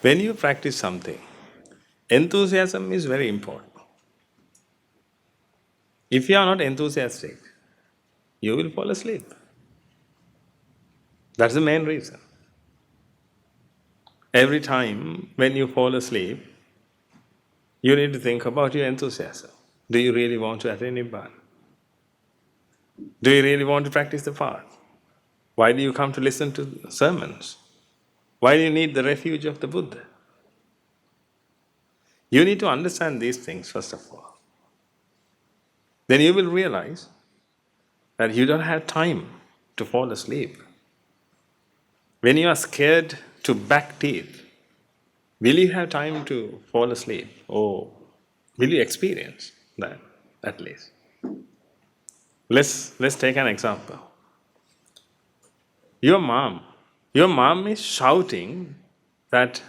When you practice something, enthusiasm is very important. If you are not enthusiastic, you will fall asleep. That's the main reason. Every time when you fall asleep, you need to think about your enthusiasm. Do you really want to attain Nibbana? Do you really want to practice the path? Why do you come to listen to sermons? Why do you need the refuge of the Buddha? You need to understand these things first of all. Then you will realize that you don't have time to fall asleep. When you are scared to back teeth, will you have time to fall asleep? Or will you experience that at least? Let's take an example. Your mom is shouting that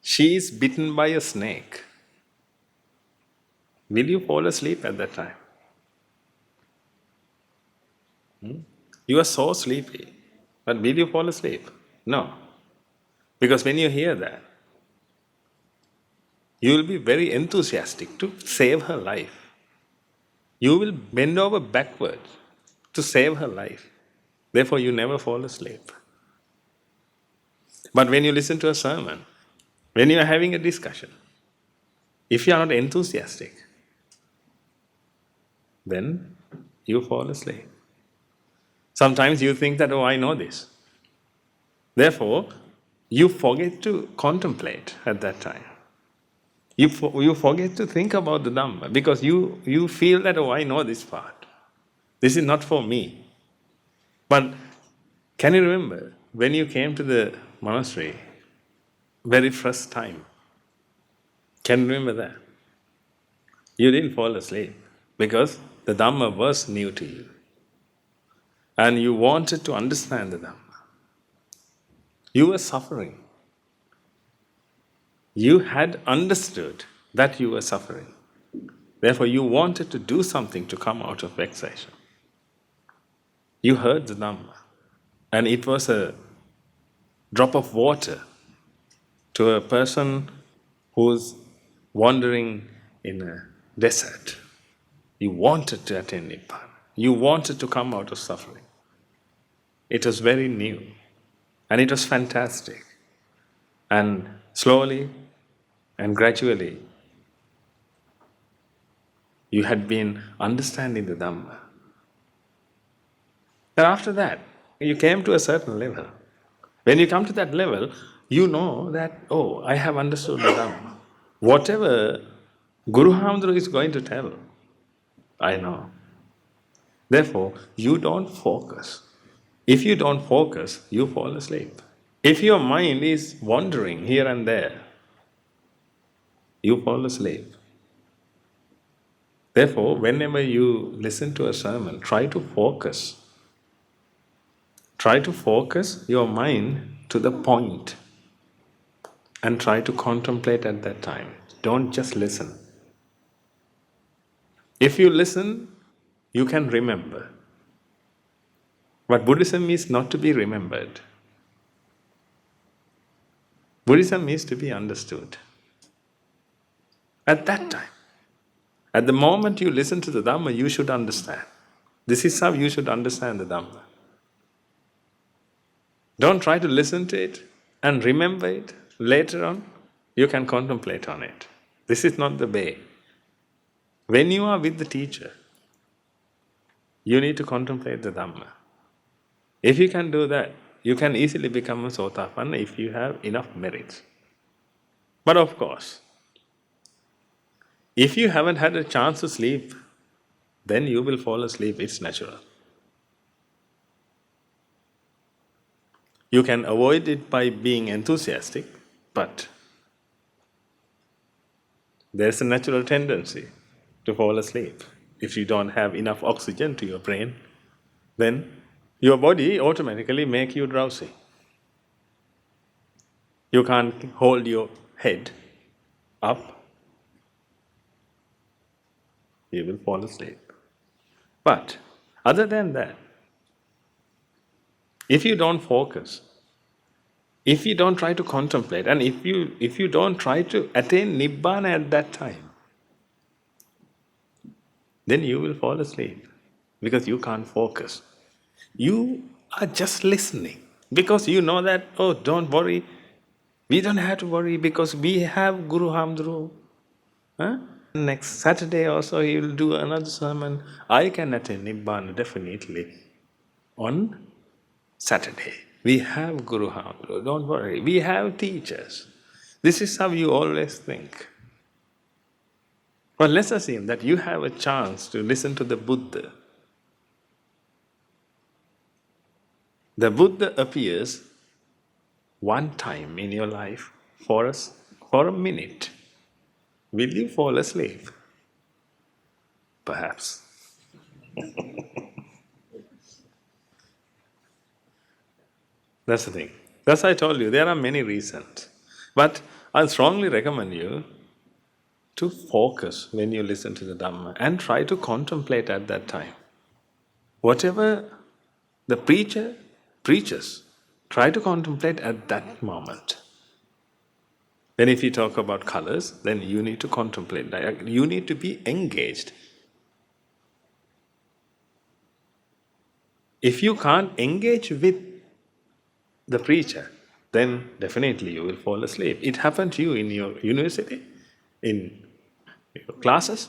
she is bitten by a snake. Will you fall asleep at that time? You are so sleepy, but will you fall asleep? No. Because when you hear that, you will be very enthusiastic to save her life. You will bend over backwards to save her life. Therefore, you never fall asleep. But when you listen to a sermon, when you are having a discussion, if you are not enthusiastic, then you fall asleep. Sometimes you think that, oh, I know this. Therefore, you forget to contemplate at that time. You forget to think about the Dhamma because you feel that, oh, I know this part. This is not for me. But can you remember when you came to the monastery very first time? Can you remember that? You didn't fall asleep because the Dhamma was new to you. And you wanted to understand the Dhamma. You were suffering. You had understood that you were suffering. Therefore, you wanted to do something to come out of vexation. You heard the Dhamma, and it was a drop of water to a person who's wandering in a desert. You wanted to attain Nibbana. You wanted to come out of suffering. It was very new, and it was fantastic. And slowly and gradually, you had been understanding the Dhamma. And after that, you came to a certain level. When you come to that level, you know that, oh, I have understood the Dhamma. Whatever Guru Hamdru is going to tell, I know. Therefore, you don't focus. If you don't focus, you fall asleep. If your mind is wandering here and there, you fall asleep. Therefore, whenever you listen to a sermon, try to focus. Try to focus your mind to the point and try to contemplate at that time. Don't just listen. If you listen, you can remember. But Buddhism is not to be remembered. Buddhism is to be understood. At that time, at the moment you listen to the Dhamma, you should understand. This is how you should understand the Dhamma. Don't try to listen to it and remember it. Later on, you can contemplate on it. This is not the way. When you are with the teacher, you need to contemplate the Dhamma. If you can do that, you can easily become a Sotapanna if you have enough merits. But of course, if you haven't had a chance to sleep, then you will fall asleep. It's natural. You can avoid it by being enthusiastic, but there's a natural tendency to fall asleep. If you don't have enough oxygen to your brain, then your body automatically makes you drowsy. You can't hold your head up. You will fall asleep. But other than that, if you don't focus, If you don't try to contemplate, and if you don't try to attain Nibbana at that time, then you will fall asleep because you can't focus. You are just listening because you know that, oh, don't worry. We don't have to worry because we have Guru Hamdru. Huh? Next Saturday also he will do another sermon. I can attend Nibbana definitely on Saturday. We have Guru Hamdru, don't worry. We have teachers. This is how you always think. But let's assume that you have a chance to listen to the Buddha. The Buddha appears one time in your life for a minute. Will you fall asleep? Perhaps. That's the thing. That's why I told you, there are many reasons. But I strongly recommend you to focus when you listen to the Dhamma and try to contemplate at that time. Whatever the preacher preaches, try to contemplate at that moment. Then if you talk about colors, then you need to contemplate. You need to be engaged. If you can't engage with the preacher, then definitely you will fall asleep. It happened to you in your university, in your classes.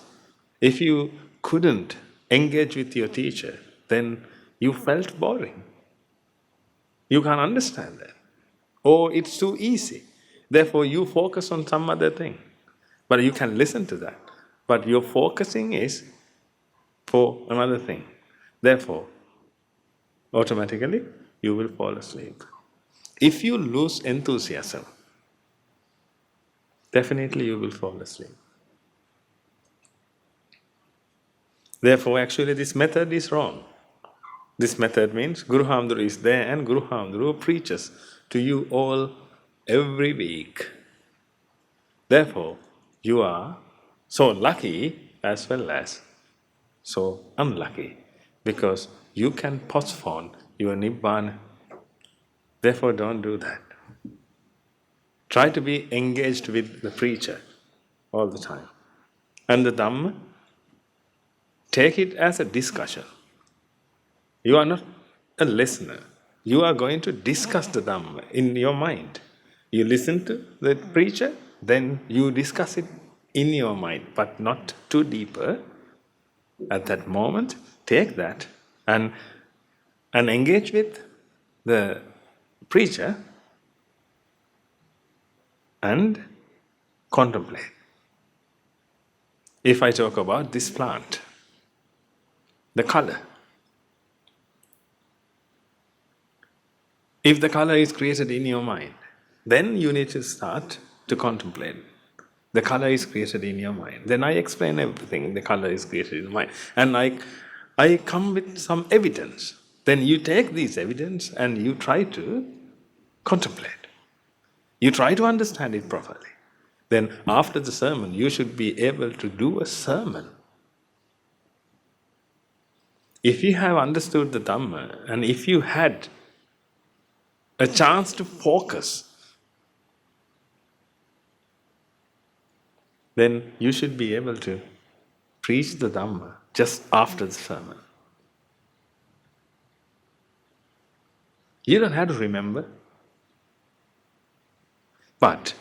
If you couldn't engage with your teacher, then you felt boring. You can't understand that. Or it's too easy. Therefore, you focus on some other thing. But you can listen to that. But your focusing is for another thing. Therefore, automatically, you will fall asleep. If you lose enthusiasm, definitely you will fall asleep. Therefore, actually, this method is wrong. This method means Guru Hamdru is there and Guru Hamdru preaches to you all every week. Therefore, you are so lucky as well as so unlucky because you can postpone your Nibbana. Therefore, don't do that. Try to be engaged with the preacher all the time. And the Dhamma, take it as a discussion. You are not a listener. You are going to discuss the Dhamma in your mind. You listen to the preacher, then you discuss it in your mind, but not too deeper. At that moment, take that and engage with the preacher and contemplate. If I talk about this plant, the color. If the color is created in your mind, then you need to start to contemplate. The color is created in your mind. Then I explain everything. The color is created in the mind. And I come with some evidence. Then you take this evidence and you try to contemplate. You try to understand it properly. Then after the sermon, you should be able to do a sermon. If you have understood the Dhamma and if you had a chance to focus, then you should be able to preach the Dhamma just after the sermon. You don't have to remember. But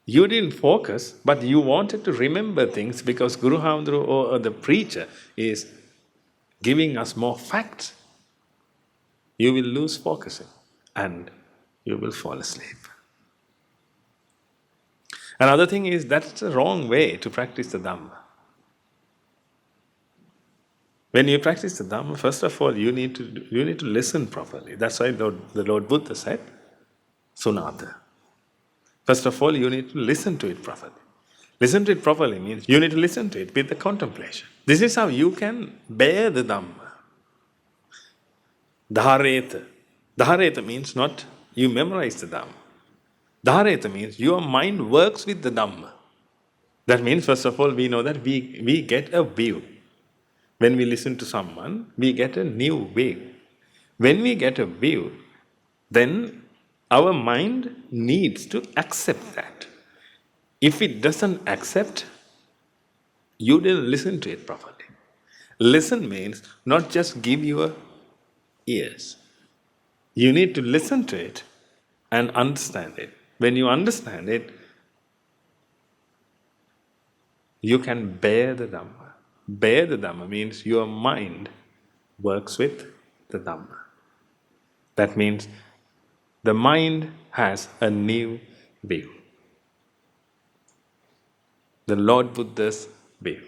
you didn't focus, but you wanted to remember things because Guru Hamdru or the preacher is giving us more facts. You will lose focusing and you will fall asleep. Another thing is that's the wrong way to practice the Dhamma. When you practice the Dhamma, first of all, you need to listen properly. That's why the Lord Buddha said, Sunata. First of all, you need to listen to it properly. Listen to it properly means you need to listen to it with the contemplation. This is how you can bear the Dhamma. Dhareta. Dhareta means not you memorize the Dhamma. Dhareta means your mind works with the Dhamma. That means, first of all, we know that we get a view. When we listen to someone, we get a new view. When we get a view, then our mind needs to accept that. If it doesn't accept, you didn't listen to it properly. Listen means not just give your ears. You need to listen to it and understand it. When you understand it, you can bear the Dhamma. Bear the Dhamma means your mind works with the Dhamma. That means the mind has a new view. The Lord Buddha's view.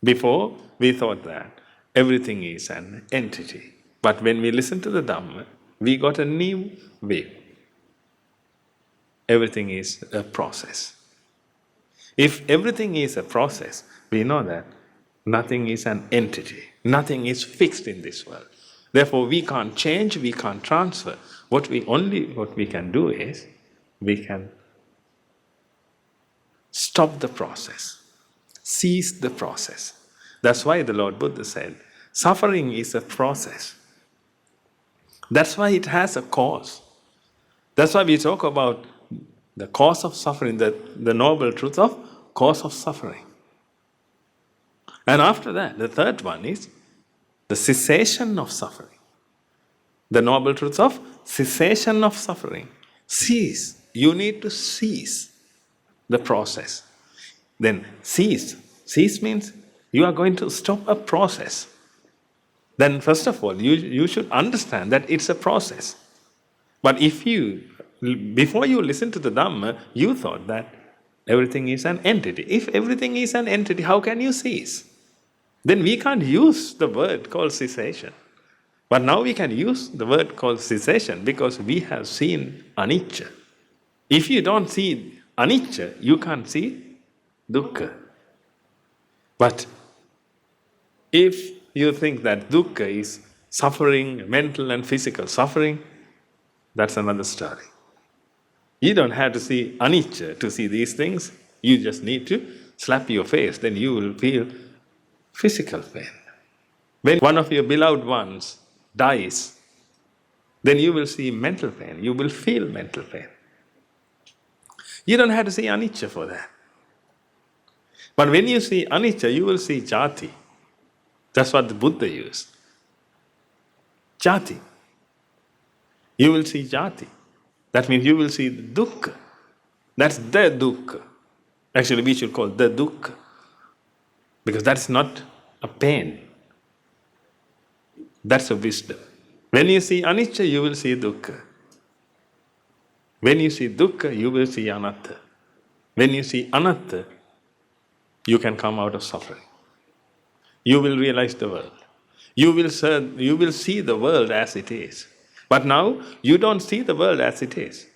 Before, we thought that everything is an entity. But when we listen to the Dhamma, we got a new view. Everything is a process. If everything is a process, we know that nothing is an entity. Nothing is fixed in this world. Therefore, we can't change, we can't transfer. What we can do is, we can stop the process, cease the process. That's why the Lord Buddha said, suffering is a process. That's why it has a cause. That's why we talk about the cause of suffering, the noble truth of cause of suffering. And after that, the third one is the cessation of suffering. The noble truth of cessation of suffering. Cease. You need to cease the process. Then cease. Cease means you are going to stop a process. Then first of all, you should understand that it's a process. But before you listen to the Dhamma, you thought that everything is an entity. If everything is an entity, how can you cease? Then we can't use the word called cessation. But now we can use the word called cessation because we have seen anicca. If you don't see anicca, you can't see dukkha. But if you think that dukkha is suffering, mental and physical suffering, that's another story. You don't have to see anicca to see these things. You just need to slap your face, then you will feel physical pain. When one of your beloved ones dies, then you will see mental pain. You will feel mental pain. You don't have to see anicca for that. But when you see anicca, you will see jati. That's what the Buddha used. Jati. You will see jati. That means you will see the dukkha. That's the dukkha. Actually, we should call the dukkha. Because that's not a pain. That's a wisdom. When you see anicca, you will see dukkha. When you see dukkha, you will see anatta. When you see anatta, you can come out of suffering. You will realize the world. You will see the world as it is. But now, you don't see the world as it is.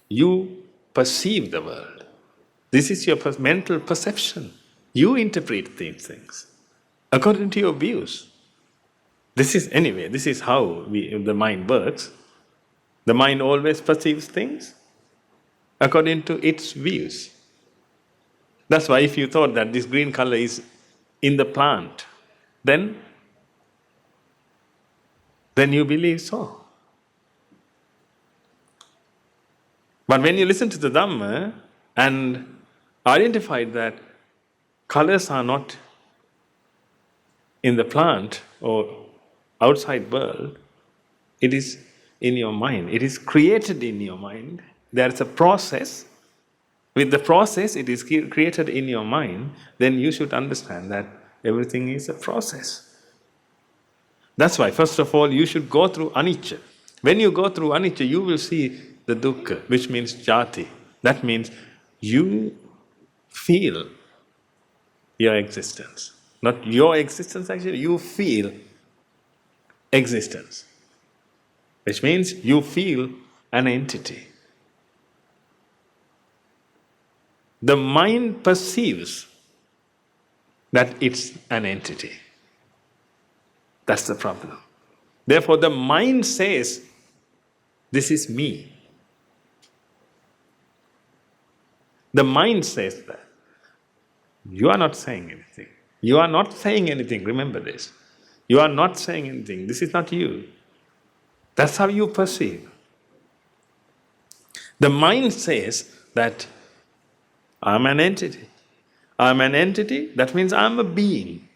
You perceive the world. This is your mental perception. You interpret these things according to your views. This is how the mind works. The mind always perceives things according to its views. That's why if you thought that this green color is in the plant, then you believe so. But when you listen to the Dhamma and identify that colors are not in the plant or outside world, it is in your mind. It is created in your mind. There is a process. With the process, it is created in your mind. Then you should understand that everything is a process. That's why, first of all, you should go through anicca. When you go through anicca, you will see the dukkha, which means jati. That means you feel your existence. Not your existence, actually, you feel existence. Which means you feel an entity. The mind perceives that it's an entity. That's the problem. Therefore, the mind says, this is me. The mind says that. You are not saying anything. You are not saying anything, remember this. You are not saying anything. This is not you. That's how you perceive. The mind says that I'm an entity. I'm an entity, that means I'm a being.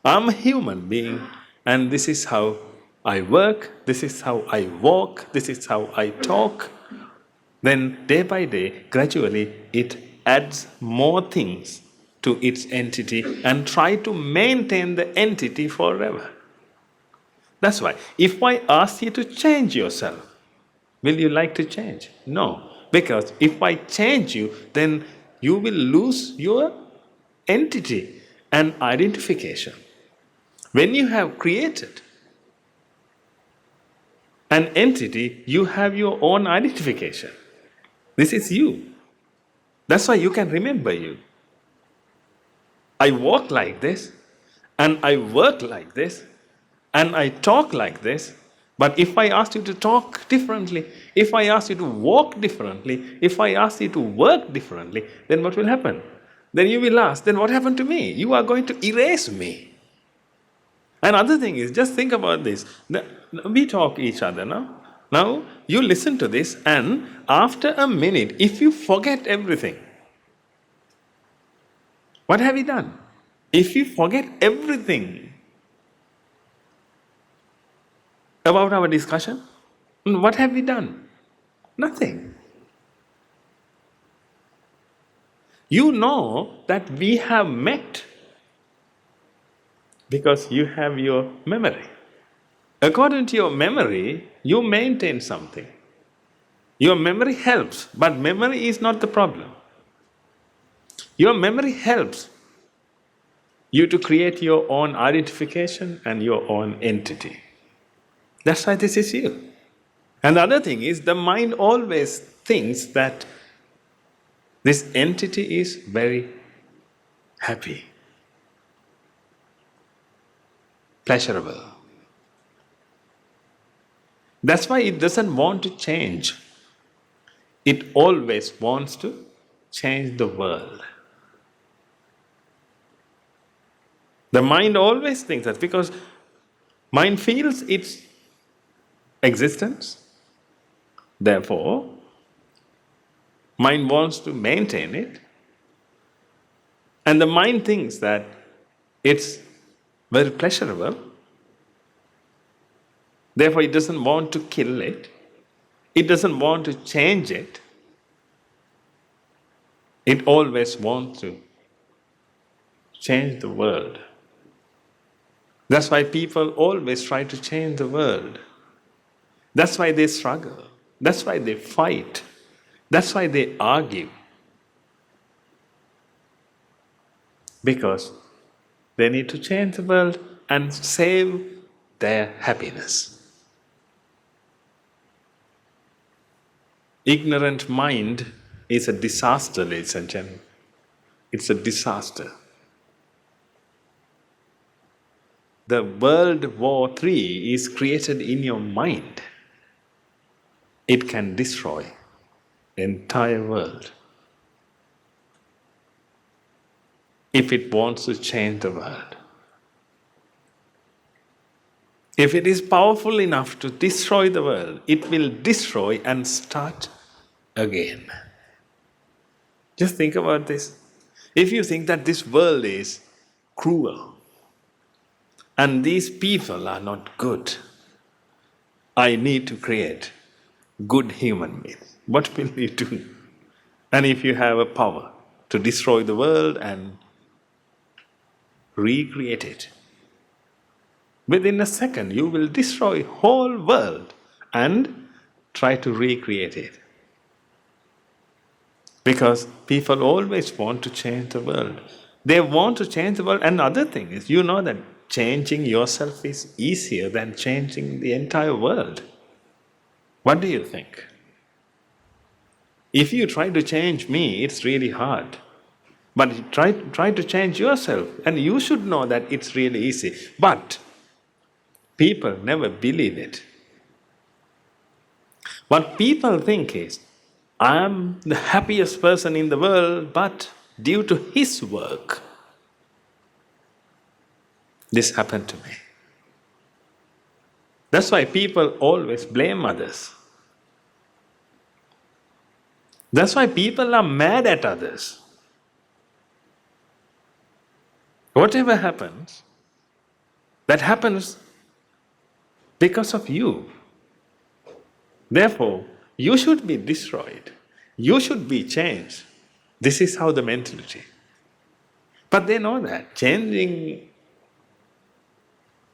I'm a human being, and this is how I work, this is how I walk, this is how I talk. Then, day by day, gradually, it adds more things to its entity and try to maintain the entity forever. That's why, if I ask you to change yourself, will you like to change? No, because if I change you, then you will lose your entity and identification. When you have created an entity, you have your own identification. This is you. That's why you can remember you. I walk like this, and I work like this, and I talk like this. But if I ask you to talk differently, if I ask you to walk differently, if I ask you to work differently, then what will happen? Then you will ask, then what happened to me? You are going to erase me. Another thing is, just think about this. We talk each other now. Now, you listen to this, and after a minute, if you forget everything, what have you done? If you forget everything about our discussion, what have we done? Nothing. You know that we have met because you have your memory. According to your memory, you maintain something. Your memory helps, but memory is not the problem. Your memory helps you to create your own identification and your own entity. That's why this is you. And the other thing is, the mind always thinks that this entity is very happy, pleasurable. That's why it doesn't want to change. It always wants to change the world. The mind always thinks that because mind feels its existence, therefore, mind wants to maintain it, and the mind thinks that it's very pleasurable, therefore it doesn't want to kill it, it doesn't want to change it, it always wants to change the world. That's why people always try to change the world. That's why they struggle. That's why they fight. That's why they argue. Because they need to change the world and save their happiness. Ignorant mind is a disaster, ladies and gentlemen. It's a disaster. The World War III is created in your mind. It can destroy the entire world if it wants to change the world. If it is powerful enough to destroy the world, it will destroy and start again. Just think about this. If you think that this world is cruel and these people are not good, I need to create good human beings. What will you do? And if you have a power to destroy the world and recreate it, within a second you will destroy whole world and try to recreate it. Because people always want to change the world. They want to change the world. And the other thing is, you know that changing yourself is easier than changing the entire world. What do you think? If you try to change me, it's really hard. But try to change yourself, and you should know that it's really easy. But people never believe it. What people think is, I'm the happiest person in the world, but due to his work, this happened to me. That's why people always blame others. That's why people are mad at others. Whatever happens, that happens because of you. Therefore, you should be destroyed. You should be changed. This is how the mentality. But they know that changing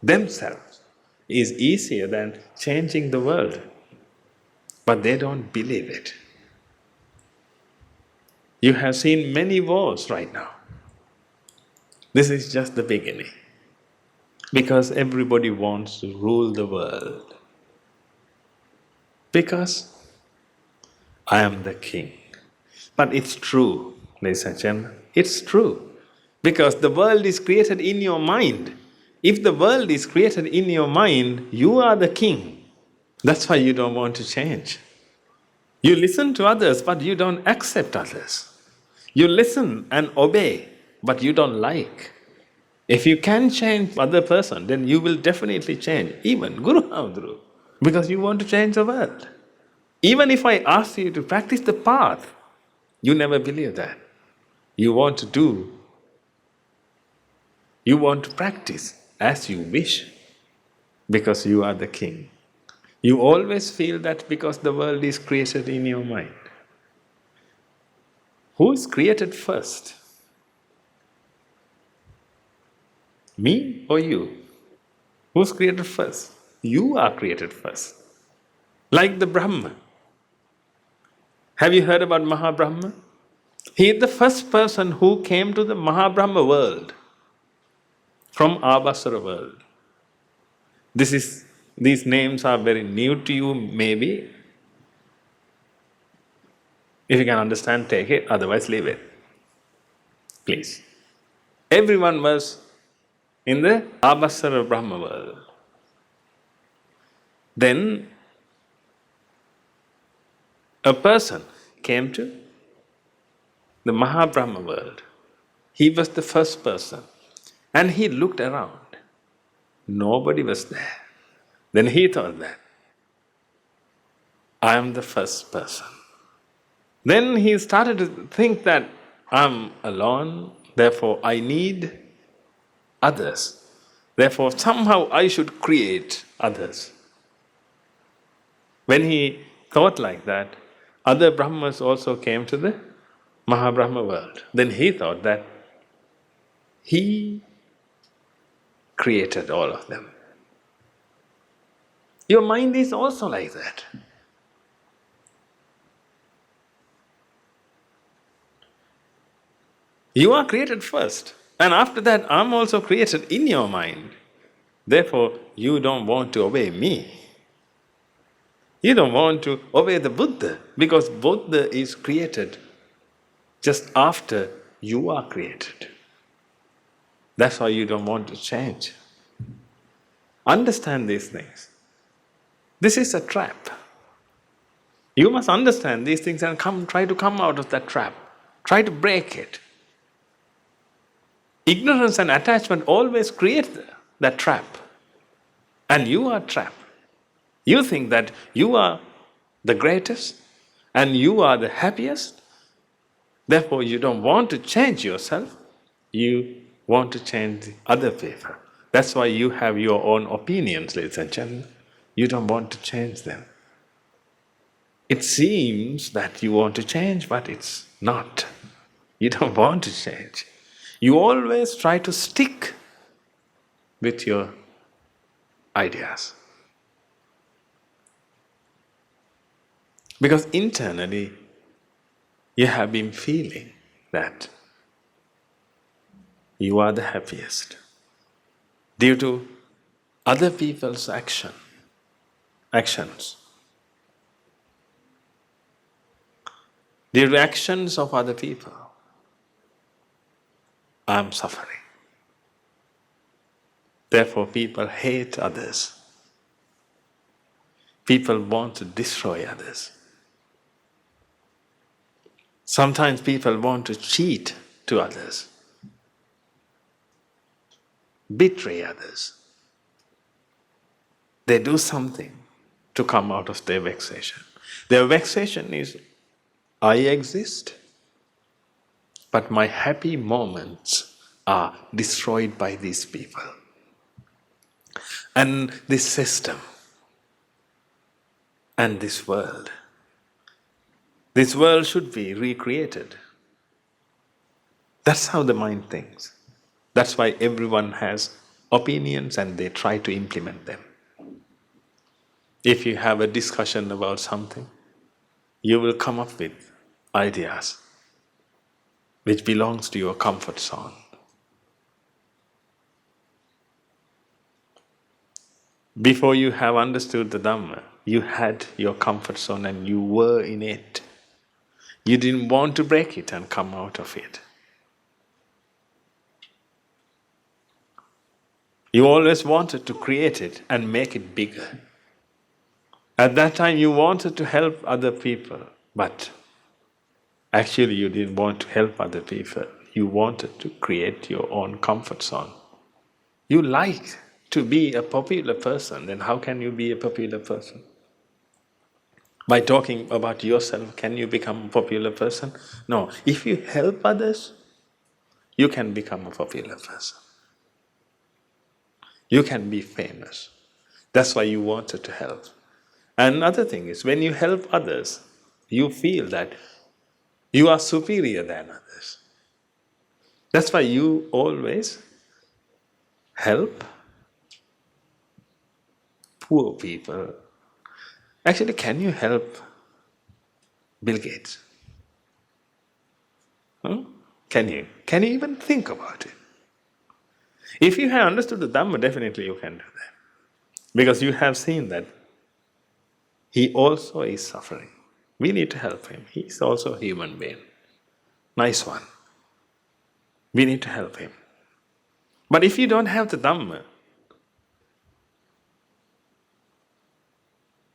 themselves is easier than changing the world. But they don't believe it. You have seen many wars right now. This is just the beginning. Because everybody wants to rule the world. Because I am the king. But it's true, ladies and gentlemen. It's true. Because the world is created in your mind. If the world is created in your mind, you are the king. That's why you don't want to change. You listen to others, but you don't accept others. You listen and obey, but you don't like. If you can change other person, then you will definitely change, even Guru Hamdru, because you want to change the world. Even if I ask you to practice the path, you never believe that. You want to do, you want to practice as you wish, because you are the king. You always feel that because the world is created in your mind. Who is created first? Me or you? Who's created first? You are created first. Like the Brahma. Have you heard about Mahabrahma? He is the first person who came to the Mahabrahma world from Abhasara world. These names are very new to you, maybe. If you can understand, take it, otherwise leave it. Please. Everyone was in the Abhasara Brahma world. Then a person came to the Mahabrahma world. He was the first person. And he looked around. Nobody was there. Then he thought that, I am the first person. Then he started to think that I'm alone, therefore I need others. Therefore somehow I should create others. When he thought like that, other Brahmas also came to the Mahabrahma world. Then he thought that he created all of them. Your mind is also like that. You are created first, and after that I'm also created in your mind. Therefore, you don't want to obey me. You don't want to obey the Buddha, because Buddha is created just after you are created. That's why you don't want to change. Understand these things. This is a trap. You must understand these things and try to come out of that trap. Try to break it. Ignorance and attachment always create that trap. And you are trapped. You think that you are the greatest and you are the happiest. Therefore, you don't want to change yourself. You want to change the other people. That's why you have your own opinions, ladies and gentlemen. You don't want to change them. It seems that you want to change, but it's not. You don't want to change. You always try to stick with your ideas. Because internally, you have been feeling that you are the happiest due to other people's actions. Due to actions of other people, I am suffering. Therefore, people hate others. People want to destroy others. Sometimes people want to cheat to others, betray others. They do something to come out of their vexation. Their vexation is I exist, but my happy moments are destroyed by these people. And this system and this world. This world should be recreated. That's how the mind thinks. That's why everyone has opinions and they try to implement them. If you have a discussion about something, you will come up with ideas which belongs to your comfort zone. Before you have understood the Dhamma, you had your comfort zone and you were in it. You didn't want to break it and come out of it. You always wanted to create it and make it bigger. At that time you wanted to help other people, but actually you didn't want to help other people. You wanted to create your own comfort zone. You like to be a popular person, then how can you be a popular person? By talking about yourself, can you become a popular person? No. If you help others, you can become a popular person. You can be famous. That's why you wanted to help. Another thing is, when you help others, you feel that you are superior than others. That's why you always help poor people. Actually, can you help Bill Gates? Can you? Can you even think about it? If you have understood the Dhamma, definitely you can do that. Because you have seen that he also is suffering. We need to help him. He is also a human being. Nice one. We need to help him. But if you don't have the Dhamma,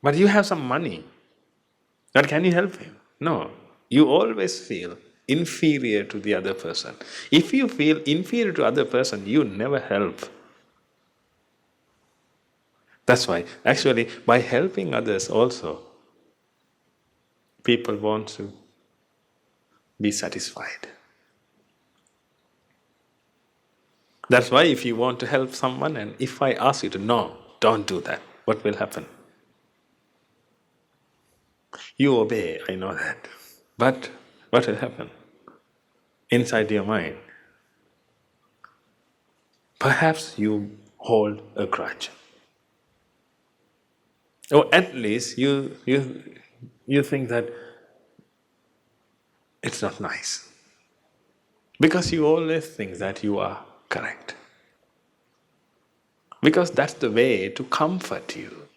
but you have some money, but can you help him? No. You always feel inferior to the other person. If you feel inferior to other person, you never help. That's why, actually, by helping others also, people want to be satisfied. That's why if you want to help someone and if I ask you to, no, don't do that, what will happen? You obey, I know that. But what will happen? Inside your mind, perhaps you hold a grudge. Or at least you think that it's not nice. Because you always think that you are correct. Because that's the way to comfort you.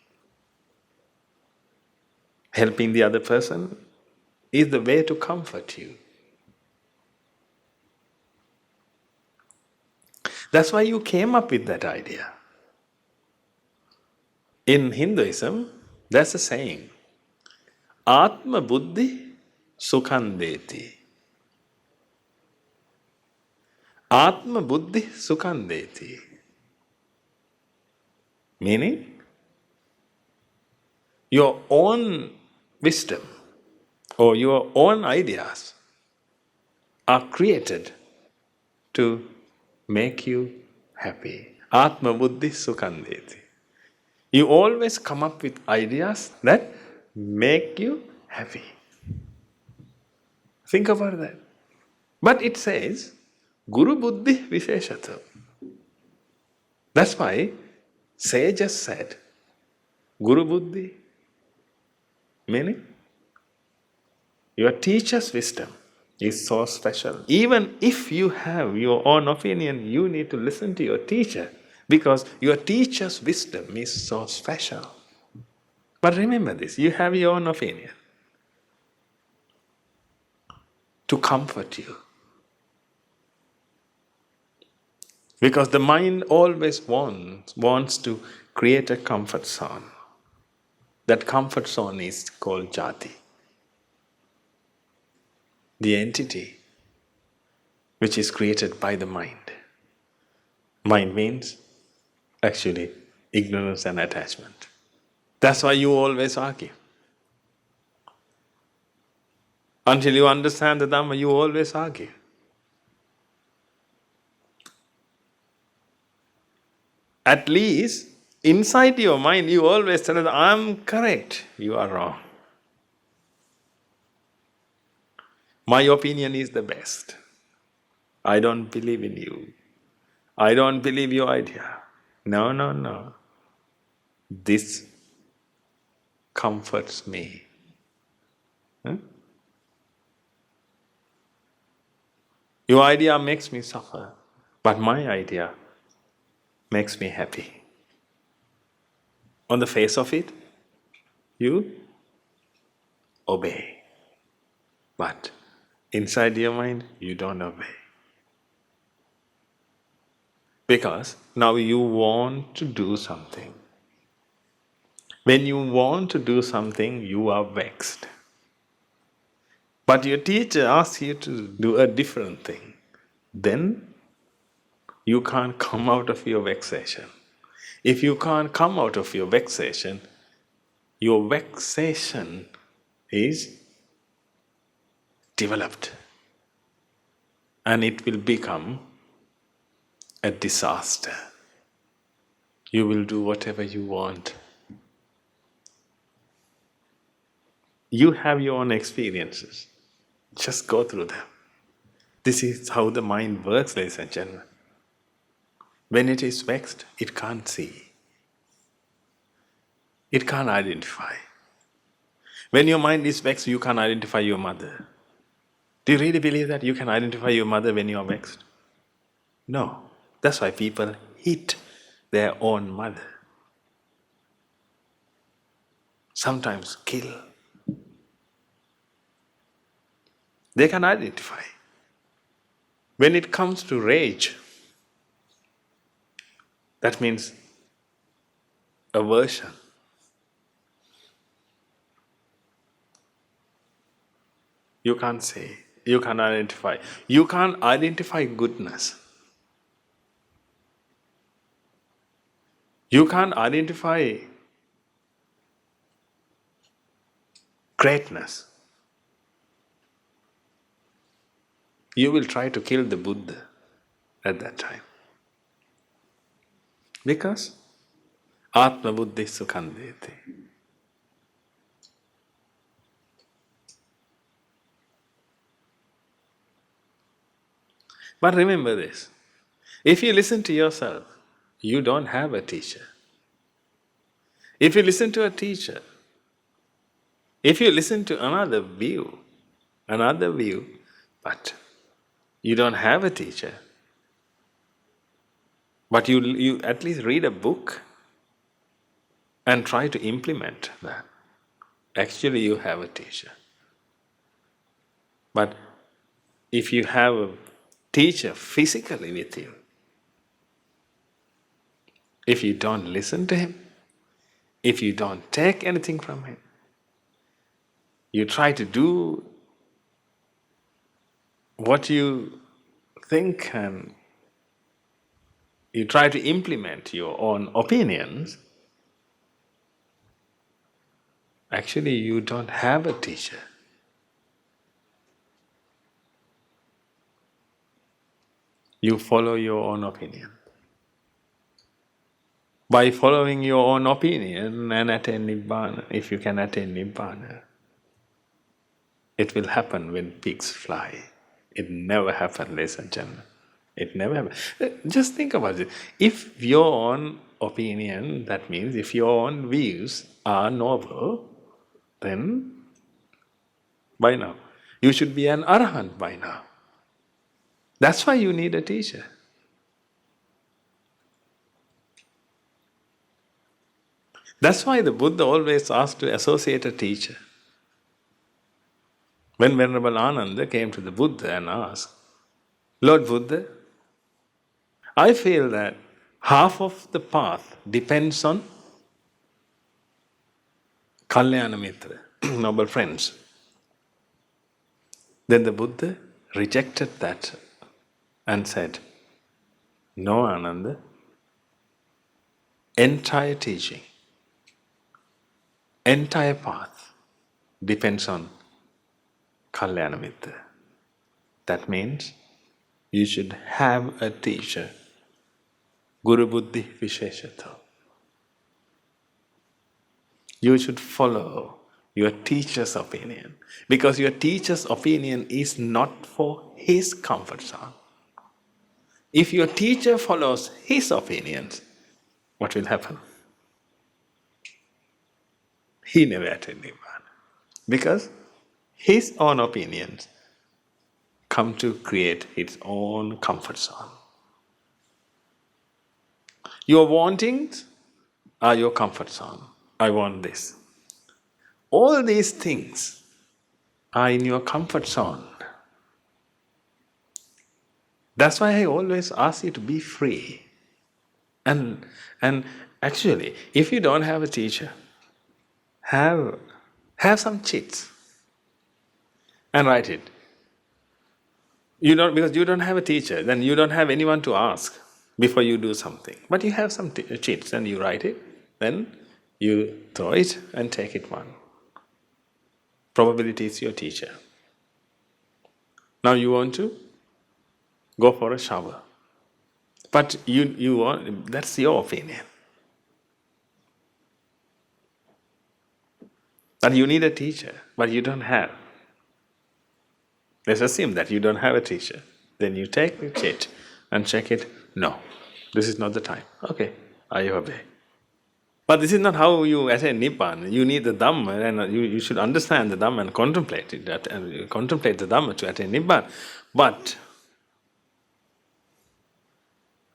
Helping the other person is the way to comfort you. That's why you came up with that idea. In Hinduism, there's a saying, Atma Buddhi Sukham Atma Buddhi Sukham Meaning, your own wisdom or your own ideas are created to make you happy. Atma Buddhi Sukham You always come up with ideas that make you happy. Think about that. But it says, Guru Buddhi Visheshata. That's why sages said, Guru Buddhi, meaning your teacher's wisdom is so special. Even if you have your own opinion, you need to listen to your teacher because your teacher's wisdom is so special. But remember this, you have your own opinion to comfort you. Because the mind always wants to create a comfort zone. That comfort zone is called jati. The entity which is created by the mind. Mind means actually ignorance and attachment. That's why you always argue. Until you understand the Dhamma, you always argue. At least inside your mind, you always tell that I'm correct, you are wrong. My opinion is the best. I don't believe in you. I don't believe your idea. No, no, no. This comforts me. Huh? Your idea makes me suffer, but my idea makes me happy. On the face of it, you obey. But inside your mind, you don't obey. Because now you want to do something. When you want to do something, you are vexed. But your teacher asks you to do a different thing. Then you can't come out of your vexation. If you can't come out of your vexation is developed. And it will become a disaster. You will do whatever you want. You have your own experiences. Just go through them. This is how the mind works, ladies and gentlemen. When it is vexed, it can't see. It can't identify. When your mind is vexed, you can't identify your mother. Do you really believe that you can identify your mother when you are vexed? No. That's why people hit their own mother. Sometimes kill. They can identify. When it comes to rage, that means aversion. You can't say, you can't identify. You can't identify goodness. You can't identify greatness. You will try to kill the Buddha at that time. Because Atma Buddhi Sukhandeti. But remember this, if you listen to yourself, you don't have a teacher. If you listen to a teacher, if you listen to another view, but you don't have a teacher, but you at least read a book and try to implement that, actually you have a teacher. But if you have a teacher physically with you, if you don't listen to him, if you don't take anything from him, you try to do what you think and you try to implement your own opinions, actually you don't have a teacher. You follow your own opinion. By following your own opinion and attain Nibbana, if you can attain Nibbana, it will happen when pigs fly. It never happened, ladies and gentlemen. It never happened. Just think about it. If your own opinion, that means if your own views are noble, then by now, you should be an arahant by now. That's why you need a teacher. That's why the Buddha always asked to associate a teacher. When Venerable Ananda came to the Buddha and asked, Lord Buddha, I feel that half of the path depends on Kalyana Mitra, noble friends. Then the Buddha rejected that and said, no, Ananda, entire teaching, entire path depends on Kalyana Mitra. That means you should have a teacher. Guru Buddhi Visheshato. You should follow your teacher's opinion, because your teacher's opinion is not for his comfort zone. If your teacher follows his opinions, what will happen? He never attained Nibbana. Because his own opinions come to create its own comfort zone. Your wantings are your comfort zone. I want this. All these things are in your comfort zone. That's why I always ask you to be free. And actually, if you don't have a teacher, have some cheats and write it. You don't, because you don't have a teacher, then you don't have anyone to ask before you do something. But you have some cheats and you write it, then you throw it and take it one. Probability is your teacher. Now you want to go for a shower. But you want, that's your opinion. But you need a teacher, but you don't have. Let's assume that you don't have a teacher. Then you take the cheat and check it. No, this is not the time. Okay, I obey. But this is not how you attain Nibbana. You need the Dhamma, and you should understand the Dhamma and contemplate it. Contemplate the Dhamma to attain Nibbana. But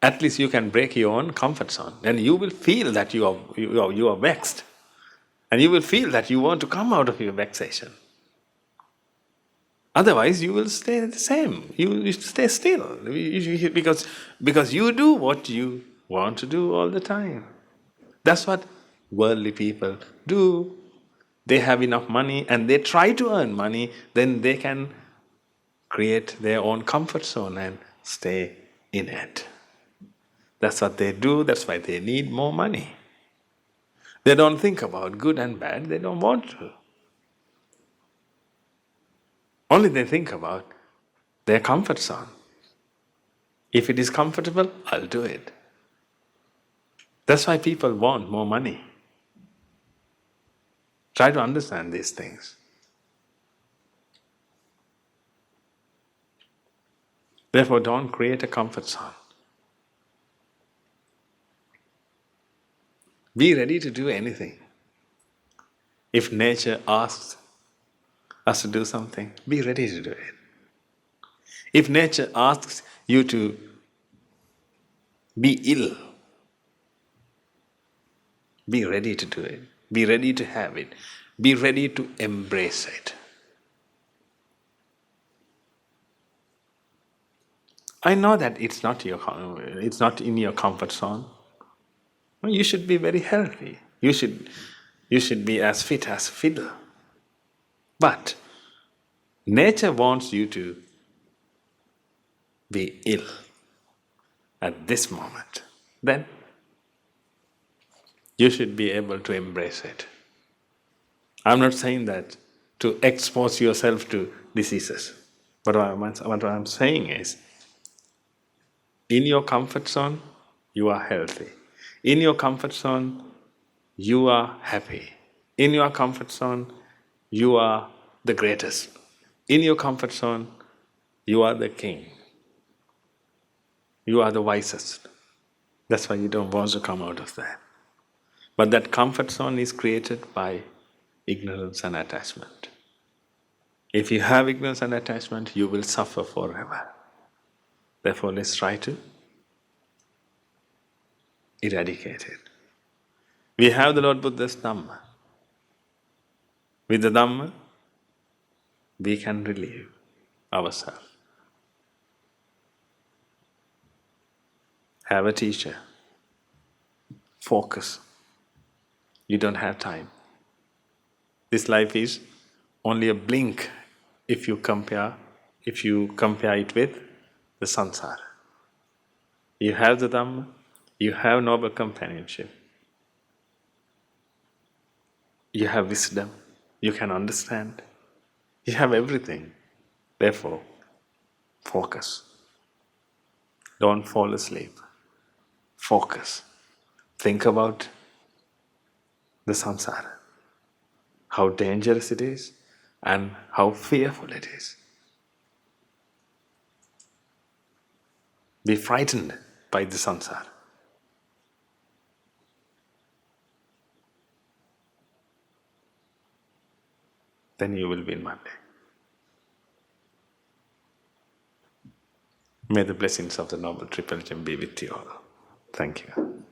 at least you can break your own comfort zone. Then you will feel that you are vexed. And you will feel that you want to come out of your vexation. Otherwise, you will stay the same. You stay still. Because you do what you want to do all the time. That's what worldly people do. They have enough money and they try to earn money, then they can create their own comfort zone and stay in it. That's what they do, that's why they need more money. They don't think about good and bad, they don't want to. Only they think about their comfort zone. If it is comfortable, I'll do it. That's why people want more money. Try to understand these things. Therefore, don't create a comfort zone. Be ready to do anything. If nature asks us to do something, be ready to do it. If nature asks you to be ill, be ready to do it. Be ready to have it. Be ready to embrace it. I know that it's not in your comfort zone. You should be very healthy. You should be as fit as a fiddle. But nature wants you to be ill at this moment. Then you should be able to embrace it. I'm not saying that to expose yourself to diseases. But what I'm saying is, in your comfort zone, you are healthy. In your comfort zone, you are happy. In your comfort zone, you are the greatest. In your comfort zone, you are the king. You are the wisest. That's why you don't want to come out of that. But that comfort zone is created by ignorance and attachment. If you have ignorance and attachment, you will suffer forever. Therefore, let's try to eradicate it. We have the Lord Buddha's Dhamma. With the Dhamma, we can relieve ourselves. Have a teacher. Focus. You don't have time. This life is only a blink if you compare it with the samsara. You have the Dhamma, you have noble companionship, you have wisdom, you can understand, You have everything. Therefore, focus. Don't fall asleep. Focus. Think about the samsara, how dangerous it is and how fearful it is. Be frightened by the samsara. Then you will win one day. May the blessings of the Noble Triple Gem be with you all. Thank you.